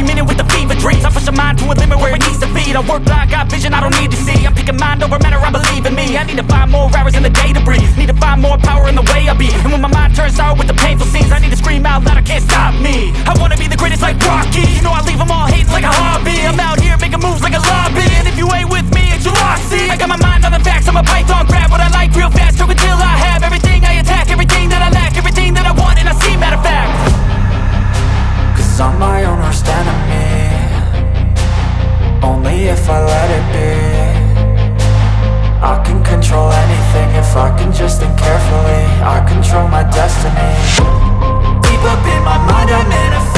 minute with the fever dreams. I push a mind to a limit where it needs to be. I work blind, got vision I don't need to see. I'm picking mind over matter, I believe in me. I need to find more hours in the day to breathe. Need to find more power in the way I be. And when my mind turns sour with the painful scenes, I need to scream out loud, I can't stop me. I wanna be the greatest like Rocky. You know I leave them all hating like a hobby. I'm out here making moves like a lobby. And if you ain't with me, it's your loss, see. I got my mind on the facts, I'm a python, grab what I like real fast. Took until I have everything I attack, everything that I lack, everything that I want, and I see, matter of fact. Cause I'm my own worst enemy, only if I let it be. I can control anything if I can just think carefully. I control my destiny. Deep up in my mind I manifest